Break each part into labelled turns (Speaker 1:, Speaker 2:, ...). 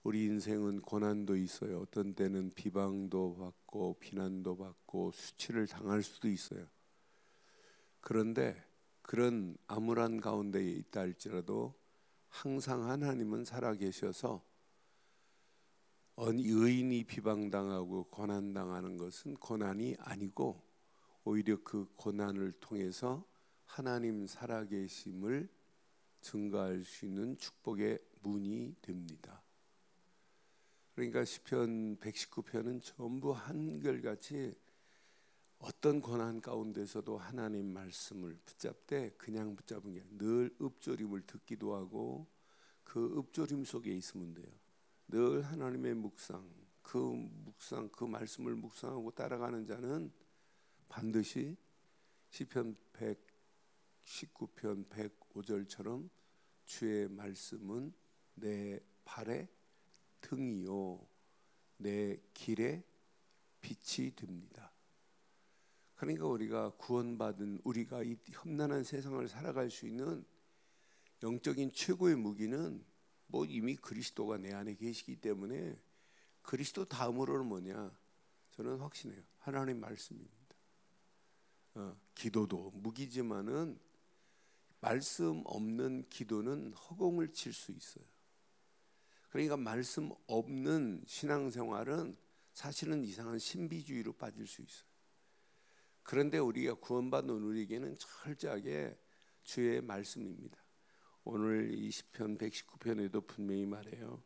Speaker 1: 우리 인생은 고난도 있어요. 어떤 때는 비방도 받고 비난도 받고 수치를 당할 수도 있어요. 그런데 그런 암울한 가운데 있다 할지라도 항상 하나님은 살아계셔서 의인이 비방당하고 고난당하는 것은 고난이 아니고 오히려 그 고난을 통해서 하나님 살아계심을 증거할 수 있는 축복의 문이 됩니다. 그러니까 시편 119편은 전부 한결같이 어떤 고난 가운데서도 하나님 말씀을 붙잡되 그냥 붙잡은 게 늘 읊조림을 듣기도 하고 그 읊조림 속에 있으면 돼요. 늘 하나님의 묵상, 그 말씀을 묵상하고 따라가는 자는 반드시 시편 119편 105절처럼 주의 말씀은 내 발의 등이요 내 길의 빛이 됩니다. 그러니까 우리가 구원받은 우리가 이 험난한 세상을 살아갈 수 있는 영적인 최고의 무기는 뭐 이미 그리스도가 내 안에 계시기 때문에 그리스도 다음으로는 뭐냐? 저는 확신해요. 하나님 말씀입니다. 기도도 무기지만은 말씀 없는 기도는 허공을 칠 수 있어요. 그러니까 말씀 없는 신앙생활은 사실은 이상한 신비주의로 빠질 수 있어요. 그런데 우리가 구원받은 우리에게는 철저하게 주의 말씀입니다. 오늘 이 시편 119편에도 분명히 말해요.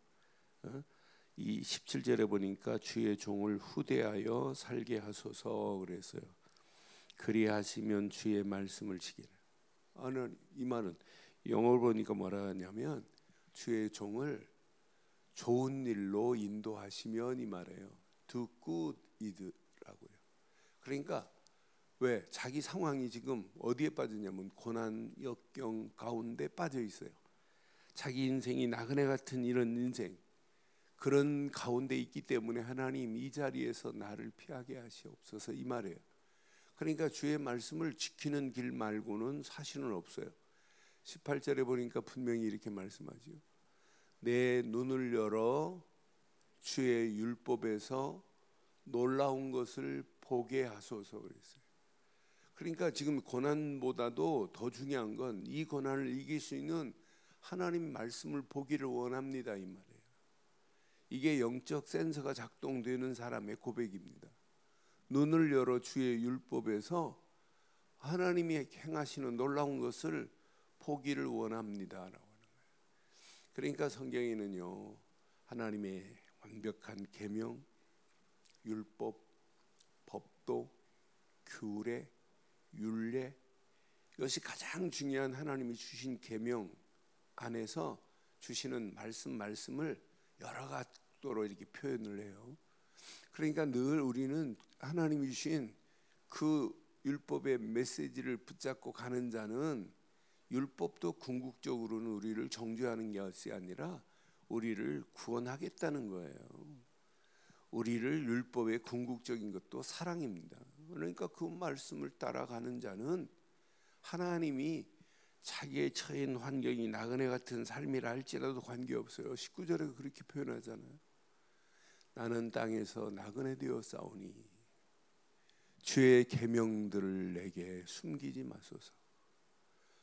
Speaker 1: 이 17절에 보니까 주의 종을 후대하여 살게 하소서 그랬어요. 그리하시면 주의 말씀을 지키라. 이 말은 영어로 보니까 뭐라 하냐면 주의 종을 좋은 일로 인도하시면 이 말이에요. Do good id라고요. 그러니까 왜? 자기 상황이 지금 어디에 빠졌냐면 고난 역경 가운데 빠져 있어요. 자기 인생이 나그네 같은 이런 인생, 그런 가운데 있기 때문에 하나님 이 자리에서 나를 피하게 하시옵소서 이 말이에요. 그러니까 주의 말씀을 지키는 길 말고는 사실은 없어요. 18절에 보니까 분명히 이렇게 말씀하죠. 내 눈을 열어 주의 율법에서 놀라운 것을 보게 하소서 그랬어요. 그러니까 지금 고난보다도 더 중요한 건 이 고난을 이길 수 있는 하나님 말씀을 보기를 원합니다 이 말이에요. 이게 영적 센서가 작동되는 사람의 고백입니다. 눈을 열어 주의 율법에서 하나님이 행하시는 놀라운 것을 보기를 원합니다라고 하는 거예요. 그러니까 성경에는요 하나님의 완벽한 계명, 율법, 법도, 규례, 율례, 이것이 가장 중요한 하나님이 주신 계명 안에서 주시는 말씀을 여러 각도로 이렇게 표현을 해요. 그러니까 늘 우리는 하나님이 주신 그 율법의 메시지를 붙잡고 가는 자는 율법도 궁극적으로는 우리를 정죄하는 것이 아니라 우리를 구원하겠다는 거예요. 우리를 율법의 궁극적인 것도 사랑입니다. 그러니까 그 말씀을 따라가는 자는 하나님이 자기의 처인 환경이 나그네 같은 삶이라 할지라도 관계없어요. 19절에 그렇게 표현하잖아요. 나는 땅에서 나그네 되어 싸우니 주의 계명들을 내게 숨기지 마소서.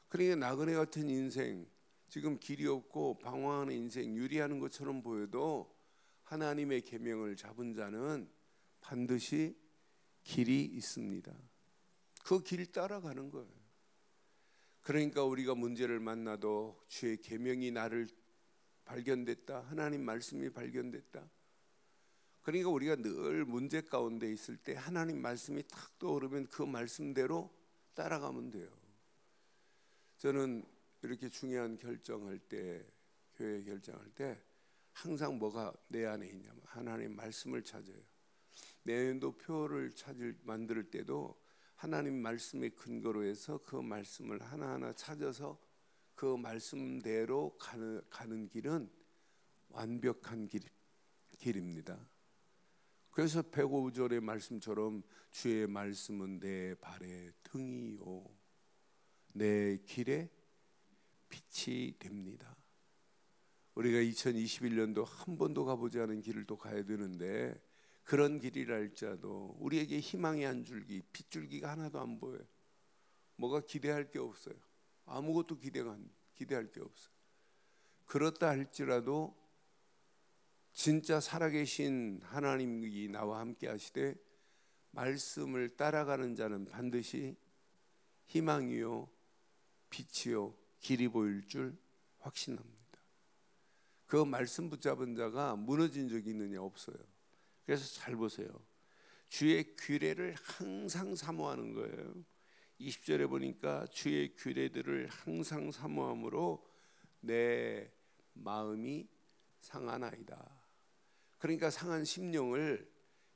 Speaker 1: 그러니까 나그네 같은 인생, 지금 길이 없고 방황하는 인생, 유리하는 것처럼 보여도 하나님의 계명을 잡은 자는 반드시 길이 있습니다. 그 길 따라가는 거예요. 그러니까 우리가 문제를 만나도 주의 계명이 나를 발견됐다, 하나님 말씀이 발견됐다. 그러니까 우리가 늘 문제 가운데 있을 때 하나님 말씀이 탁 떠오르면 그 말씀대로 따라가면 돼요. 저는 이렇게 중요한 결정할 때, 교회 결정할 때 항상 뭐가 내 안에 있냐면 하나님 말씀을 찾아요. 내년도표를 만들 때도 하나님 말씀의 근거로 해서 그 말씀을 하나하나 찾아서 그 말씀대로 가는 길은 완벽한 길입니다. 그래서 105절의 말씀처럼 주의 말씀은 내 발의 등이요 내 길의 빛이 됩니다. 우리가 2021년도 한 번도 가보지 않은 길을 또 가야 되는데 그런 길이라 할지라도 우리에게 희망의 한 줄기, 핏줄기가 하나도 안 보여요. 뭐가 기대할 게 없어요. 아무것도 기대할 게 없어요. 그렇다 할지라도 진짜 살아계신 하나님이 나와 함께 하시되 말씀을 따라가는 자는 반드시 희망이요 빛이요 길이 보일 줄 확신합니다. 그 말씀 붙잡은 자가 무너진 적이 있느냐? 없어요. 그래서 잘 보세요. 주의 규례를 항상 사모하는 거예요. 20절에 보니까 주의 규례들을 항상 사모함으로 내 마음이 상하나이다. 그러니까 상한 심령을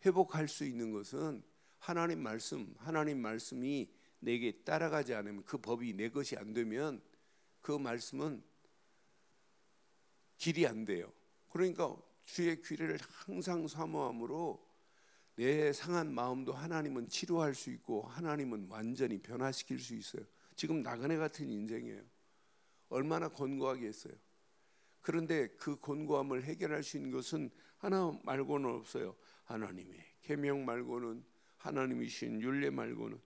Speaker 1: 회복할 수 있는 것은 하나님 말씀이 내게 따라가지 않으면, 그 법이 내 것이 안 되면 그 말씀은 길이 안 돼요. 그러니까 주의 규례를 항상 사모함으로 내 상한 마음도 하나님은 치료할 수 있고 하나님은 완전히 변화시킬 수 있어요. 지금 나그네 같은 인생이에요. 얼마나 곤고하겠어요. 그런데 그 곤고함을 해결할 수 있는 것은 하나 말고는 없어요. 하나님의 계명 말고는, 하나님이신 율례 말고는.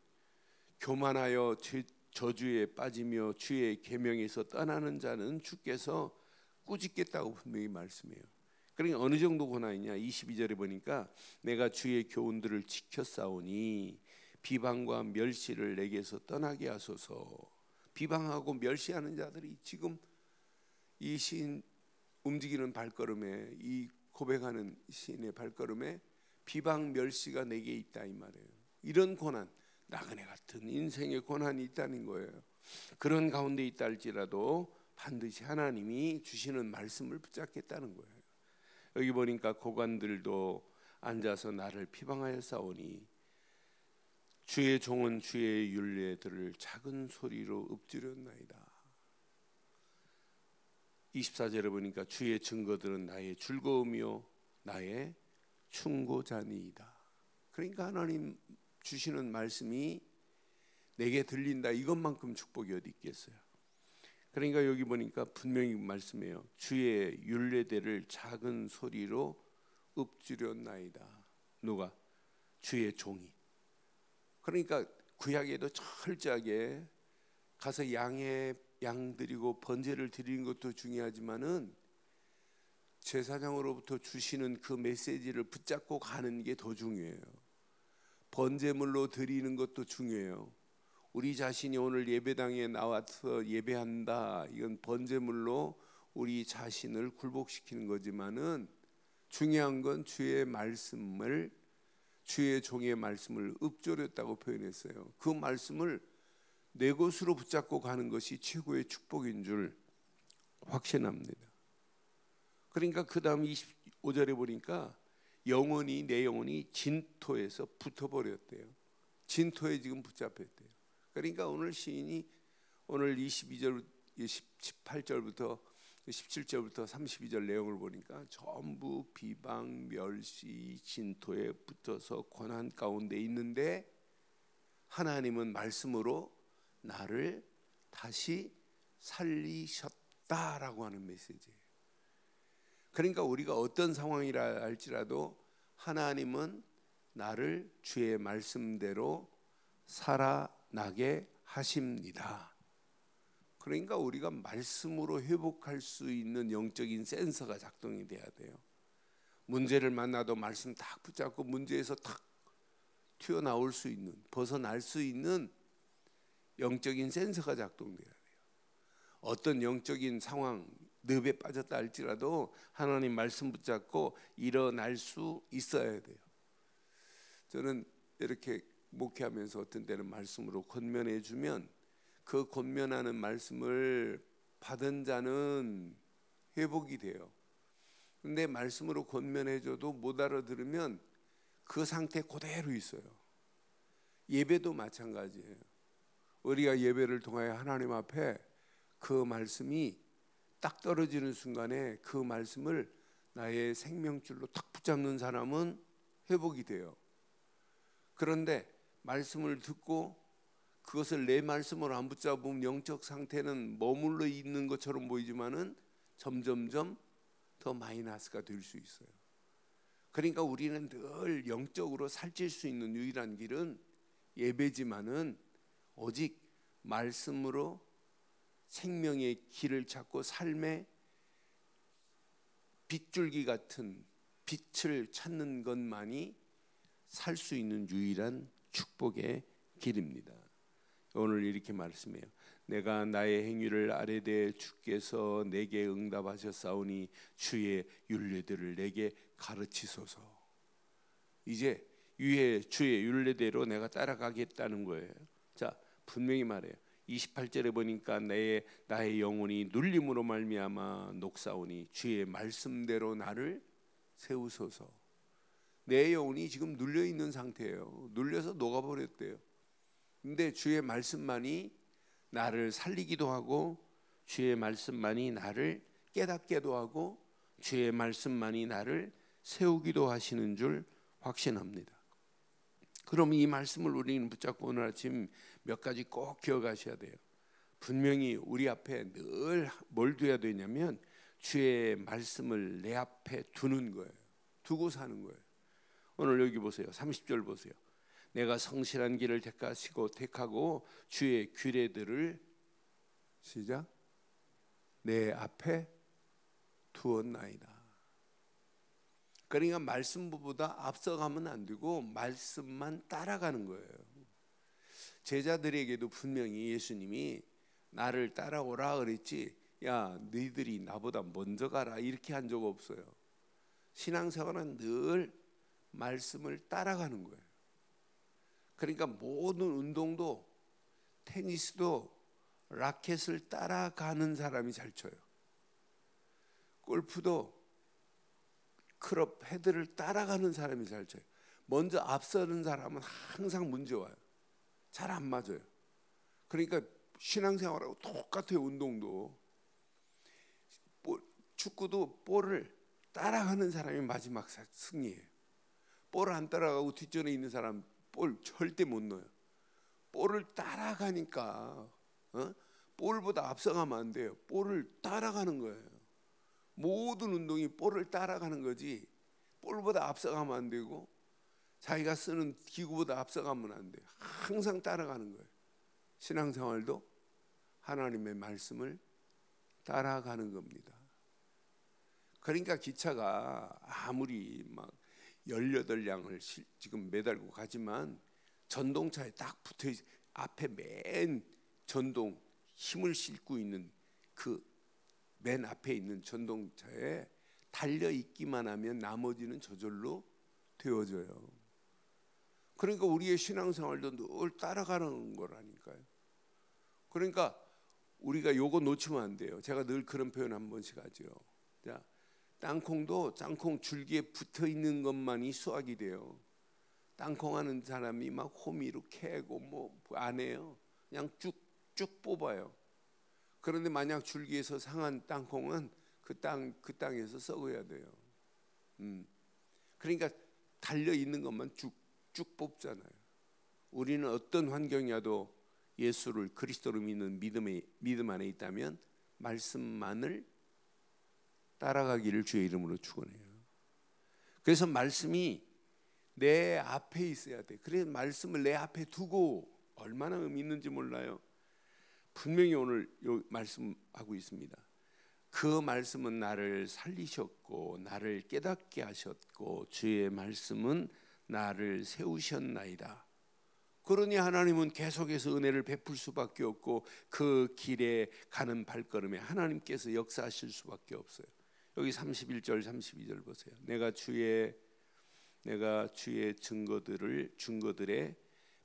Speaker 1: 교만하여 저주에 빠지며 주의 계명에서 떠나는 자는 주께서 꾸짖겠다고 분명히 말씀해요. 그러니까 어느 정도 고난이냐? 22절에 보니까 내가 주의 교훈들을 지켰사오니 비방과 멸시를 내게서 떠나게 하소서. 비방하고 멸시하는 자들이 지금 이 시인 움직이는 발걸음에, 이 고백하는 시인의 발걸음에 비방 멸시가 내게 있다 이 말이에요. 이런 고난, 나그네 같은 인생의 고난이 있다는 거예요. 그런 가운데 있다 할지라도 반드시 하나님이 주시는 말씀을 붙잡겠다는 거예요. 여기 보니까 고관들도 앉아서 나를 비방하여 싸우니 주의 종은 주의 율례들을 작은 소리로 읊조렸나이다. 24절에 보니까 주의 증거들은 나의 즐거움이요 나의 충고자니이다. 그러니까 하나님 주시는 말씀이 내게 들린다, 이것만큼 축복이 어디 있겠어요. 그러니까 여기 보니까 분명히 말씀해요. 주의 율례대를 작은 소리로 읊조렸나이다. 누가? 주의 종이. 그러니까 구약에도 철저하게 가서 양 드리고 번제를 드리는 것도 중요하지만은 제사장으로부터 주시는 그 메시지를 붙잡고 가는 게 더 중요해요. 번제물로 드리는 것도 중요해요. 우리 자신이 오늘 예배당에 나와서 예배한다, 이건 번제물로 우리 자신을 굴복시키는 거지만은 중요한 건 주의 말씀을, 주의 종의 말씀을 읊조렸다고 표현했어요. 그 말씀을 내 것으로 붙잡고 가는 것이 최고의 축복인 줄 확신합니다. 그러니까 그 다음 25절에 보니까 내 영혼이 진토에서 붙어버렸대요. 진토에 지금 붙잡혔대요. 그러니까 오늘 시인이 오늘 22절, 18절부터 17절부터 32절 내용을 보니까 전부 비방, 멸시, 진토에 붙어서 고난 가운데 있는데 하나님은 말씀으로 나를 다시 살리셨다라고 하는 메시지예요. 그러니까 우리가 어떤 상황이라 할지라도 하나님은 나를 주의 말씀대로 살아나게 하십니다. 그러니까 우리가 말씀으로 회복할 수 있는 영적인 센서가 작동이 돼야 돼요. 문제를 만나도 말씀 딱 붙잡고 문제에서 탁 튀어나올 수 있는, 벗어날 수 있는 영적인 센서가 작동돼야 돼요. 어떤 영적인 상황, 늪에 빠졌다 할지라도 하나님 말씀 붙잡고 일어날 수 있어야 돼요. 저는 이렇게 목회하면서 어떤 때는 말씀으로 권면해 주면 그 권면하는 말씀을 받은 자는 회복이 돼요. 근데 말씀으로 권면해 줘도 못 알아들으면 그 상태 그대로 있어요. 예배도 마찬가지예요. 우리가 예배를 통하여 하나님 앞에 그 말씀이 딱 떨어지는 순간에 그 말씀을 나의 생명줄로 탁 붙잡는 사람은 회복이 돼요. 그런데 말씀을 듣고 그것을 내 말씀으로 안 붙잡으면 영적 상태는 머물러 있는 것처럼 보이지만은 점점점 더 마이너스가 될 수 있어요. 그러니까 우리는 늘 영적으로 살찔 수 있는 유일한 길은 예배지만은 오직 말씀으로 생명의 길을 찾고 삶의 빗줄기 같은 빛을 찾는 것만이 살 수 있는 유일한 축복의 길입니다. 오늘 이렇게 말씀해요. 내가 나의 행위를 아뢰되 주께서 내게 응답하셨사오니 주의 율례들을 내게 가르치소서. 이제 주의 율례대로 내가 따라가겠다는 거예요. 자, 분명히 말해요. 28절에 보니까 나의 영혼이 눌림으로 말미암아 녹사오니 주의 말씀대로 나를 세우소서. 내 영혼이 지금 눌려 있는 상태예요. 눌려서 녹아버렸대요. 근데 주의 말씀만이 나를 살리기도 하고, 주의 말씀만이 나를 깨닫게도 하고, 주의 말씀만이 나를 세우기도 하시는 줄 확신합니다. 그럼 이 말씀을 우리는 붙잡고 오늘 아침 몇 가지 꼭 기억하셔야 돼요. 분명히 우리 앞에 늘 뭘 둬야 되냐면 주의 말씀을 내 앞에 두는 거예요. 두고 사는 거예요. 오늘 여기 보세요. 30절 보세요. 내가 성실한 길을 택하고 주의 규례들을 시작 내 앞에 두었나이다. 그러니까 말씀보다 앞서가면 안 되고 말씀만 따라가는 거예요. 제자들에게도 분명히 예수님이 나를 따라오라 그랬지, 야 너희들이 나보다 먼저 가라 이렇게 한 적 없어요. 신앙생활은 늘 말씀을 따라가는 거예요. 그러니까 모든 운동도, 테니스도 라켓을 따라가는 사람이 잘 쳐요. 골프도 클럽 헤드를 따라가는 사람이 잘 쳐요. 먼저 앞서는 사람은 항상 문제 와요. 잘 안 맞아요. 그러니까 신앙생활하고 똑같아요. 운동도. 축구도 볼을 따라가는 사람이 마지막 승리예요. 볼을 안 따라가고 뒷전에 있는 사람 볼 절대 못 넣어요. 볼을 따라가니까 볼보다 앞서가면 안 돼요. 볼을 따라가는 거예요. 모든 운동이 볼을 따라가는 거지 볼보다 앞서가면 안 되고 자기가 쓰는 기구보다 앞서가면 안 돼요. 항상 따라가는 거예요. 신앙생활도 하나님의 말씀을 따라가는 겁니다. 그러니까 기차가 아무리 막 18량을 지금 매달고 가지만 전동차에 딱 붙어 앞에 맨 전동 힘을 싣고 있는 그 맨 앞에 있는 전동차에 달려 있기만 하면 나머지는 저절로 되어져요. 그러니까 우리의 신앙생활도 늘 따라가는 거라니까요. 그러니까 우리가 요거 놓치면 안 돼요. 제가 늘 그런 표현 한 번씩 하죠. 자, 땅콩도 땅콩 줄기에 붙어 있는 것만이 수확이 돼요. 땅콩 하는 사람이 막 호미로 캐고 뭐 안 해요. 그냥 쭉쭉 뽑아요. 그런데 만약 줄기에서 상한 땅콩은 그 땅에서 썩어야 돼요. 그러니까 달려 있는 것만 쭉쭉 뽑잖아요. 우리는 어떤 환경이라도 예수를 그리스도로 믿는 믿음 안에 있다면 말씀만을 따라가기를 주의 이름으로 축원해요. 그래서 말씀이 내 앞에 있어야 돼. 그래서 말씀을 내 앞에 두고 얼마나 의미 있는지 몰라요. 분명히 오늘 요 말씀하고 있습니다. 그 말씀은 나를 살리셨고 나를 깨닫게 하셨고 주의 말씀은 나를 세우셨나이다. 그러니 하나님은 계속해서 은혜를 베풀 수밖에 없고 그 길에 가는 발걸음에 하나님께서 역사하실 수밖에 없어요. 여기 31절 32절 보세요. 내가 주의 증거들에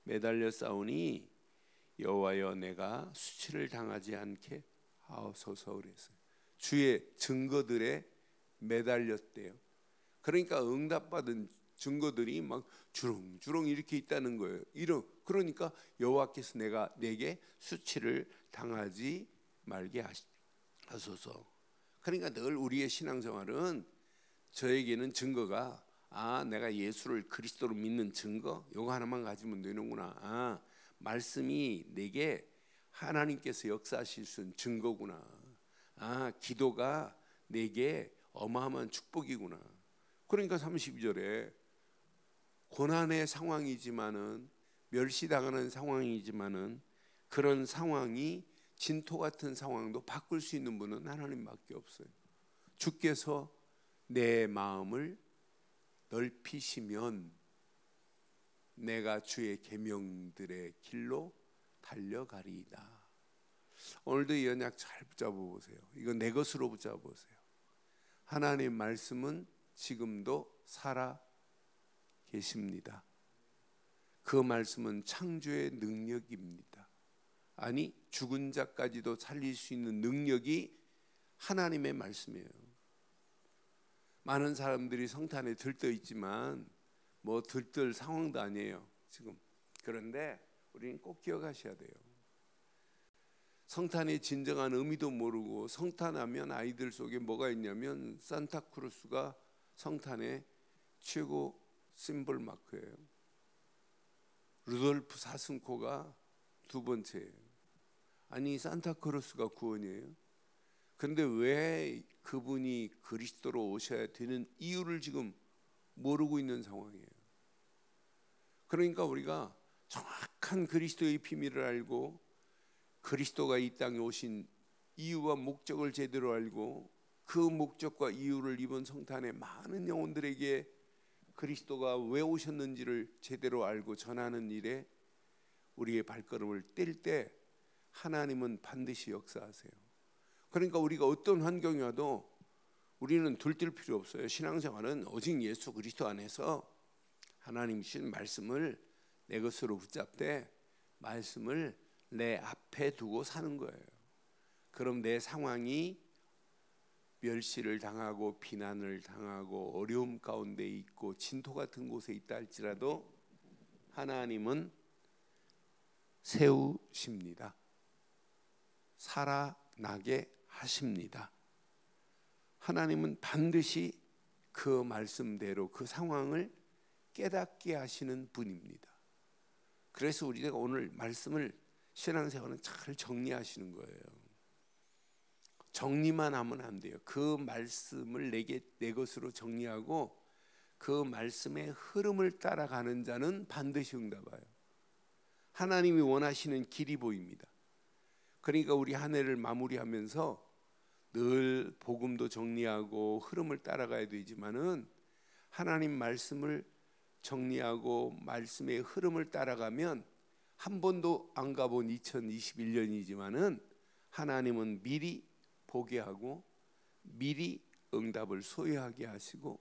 Speaker 1: 매달려 싸우니 여호와여 내가 수치를 당하지 않게 하옵소서 그랬어요. 주의 증거들에 매달렸대요. 그러니까 응답받은 증거들이 막 주렁주렁 이렇게 있다는 거예요. 그러니까 여호와께서 내게 수치를 당하지 말게 하소서. 그러니까 늘 우리의 신앙생활은 저에게는 증거가 내가 예수를 그리스도로 믿는 증거 이거 하나만 가지면 되는구나. 말씀이 내게 하나님께서 역사하실 수 있는 증거구나. 기도가 내게 어마어마한 축복이구나. 그러니까 32절에 고난의 상황이지만은, 멸시당하는 상황이지만은, 그런 상황이 진토 같은 상황도 바꿀 수 있는 분은 하나님밖에 없어요. 주께서 내 마음을 넓히시면 내가 주의 계명들의 길로 달려가리이다. 오늘도 이 언약 잘 붙잡아 보세요. 이거 내 것으로 붙잡아 보세요. 하나님 말씀은 지금도 살아 계십니다. 그 말씀은 창조의 능력입니다. 아니, 죽은 자까지도 살릴 수 있는 능력이 하나님의 말씀이에요. 많은 사람들이 성탄에 들떠 있지만 뭐 들뜰 상황도 아니에요 지금. 그런데 우리는 꼭 기억하셔야 돼요. 성탄의 진정한 의미도 모르고, 성탄하면 아이들 속에 뭐가 있냐면 산타크로스가 성탄의 최고 심볼 마크예요. 루돌프 사슴코가 두 번째예요. 아니, 산타크로스가 구원이에요. 그런데 왜 그분이 그리스도로 오셔야 되는 이유를 지금 모르고 있는 상황이에요. 그러니까 우리가 정확한 그리스도의 비밀을 알고, 그리스도가 이 땅에 오신 이유와 목적을 제대로 알고, 그 목적과 이유를 이번 성탄에 많은 영혼들에게 그리스도가 왜 오셨는지를 제대로 알고 전하는 일에 우리의 발걸음을 뗄 때 하나님은 반드시 역사하세요. 그러니까 우리가 어떤 환경이 와도 우리는 들뜰 필요 없어요. 신앙생활은 오직 예수 그리스도 안에서 하나님 주신 말씀을 내 것으로 붙잡되 말씀을 내 앞에 두고 사는 거예요. 그럼 내 상황이 멸시를 당하고 비난을 당하고 어려움 가운데 있고 진토 같은 곳에 있다 할지라도 하나님은 세우십니다. 살아나게 하십니다. 하나님은 반드시 그 말씀대로 그 상황을 깨닫게 하시는 분입니다. 그래서 우리가 오늘 말씀을 신앙생활은 잘 정리하시는 거예요. 정리만 하면 안 돼요. 그 말씀을 내 것으로 정리하고 그 말씀의 흐름을 따라가는 자는 반드시 응답해요. 하나님이 원하시는 길이 보입니다. 그러니까 우리 한 해를 마무리하면서 늘 복음도 정리하고 흐름을 따라가야 되지만은 하나님 말씀을 정리하고 말씀의 흐름을 따라가면 한 번도 안 가본 2021년이지만은 하나님은 미리 보게 하고 미리 응답을 소유하게 하시고,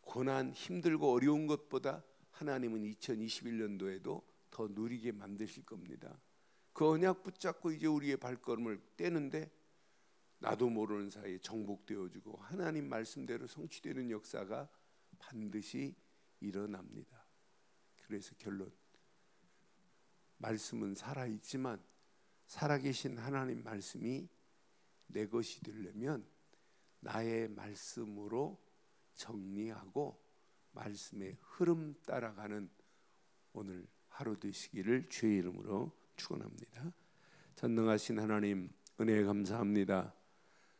Speaker 1: 고난 힘들고 어려운 것보다 하나님은 2021년도에도 더 누리게 만드실 겁니다. 그 언약 붙잡고 이제 우리의 발걸음을 떼는데 나도 모르는 사이에 정복되어지고 하나님 말씀대로 성취되는 역사가 반드시 일어납니다. 그래서 결론, 말씀은 살아있지만 살아계신 하나님 말씀이 내 것이 되려면 나의 말씀으로 정리하고 말씀의 흐름 따라가는 오늘 하루 되시기를 주의 이름으로 축원합니다. 전능하신 하나님, 은혜에 감사합니다.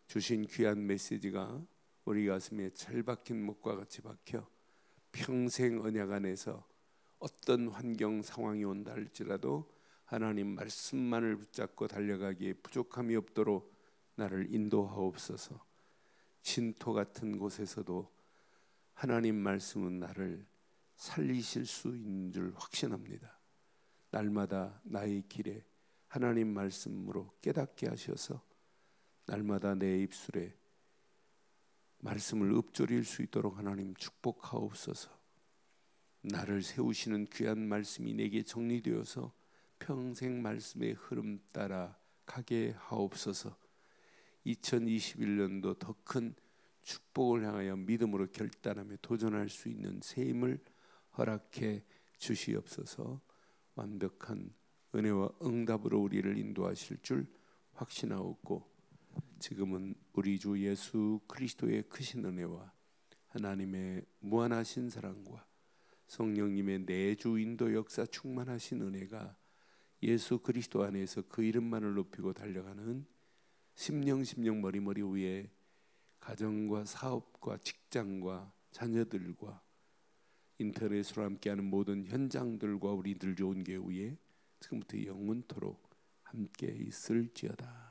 Speaker 1: 주신 귀한 메시지가 우리 가슴에 잘 박힌 목과 같이 박혀 평생 언약 안에서 어떤 환경 상황이 온다 할지라도 하나님 말씀만을 붙잡고 달려가기에 부족함이 없도록 나를 인도하옵소서. 진토 같은 곳에서도 하나님 말씀은 나를 살리실 수 있는 줄 확신합니다. 날마다 나의 길에 하나님 말씀으로 깨닫게 하셔서 날마다 내 입술에 말씀을 읊조릴 수 있도록 하나님 축복하옵소서. 나를 세우시는 귀한 말씀이 내게 정리되어서 평생 말씀의 흐름 따라 가게 하옵소서. 2021년도 더 큰 축복을 향하여 믿음으로 결단하며 도전할 수 있는 새 힘을 허락해 주시옵소서. 완벽한 은혜와 응답으로 우리를 인도하실 줄 확신하옵고, 지금은 우리 주 예수 그리스도의 크신 은혜와 하나님의 무한하신 사랑과 성령님의 내주 인도 역사 충만하신 은혜가 예수 그리스도 안에서 그 이름만을 높이고 달려가는 심령 머리 위에 가정과 사업과 직장과 자녀들과 인터넷으로 함께하는 모든 현장들과 우리들 좋은 교회 지금부터 영원토록 함께 있을지어다.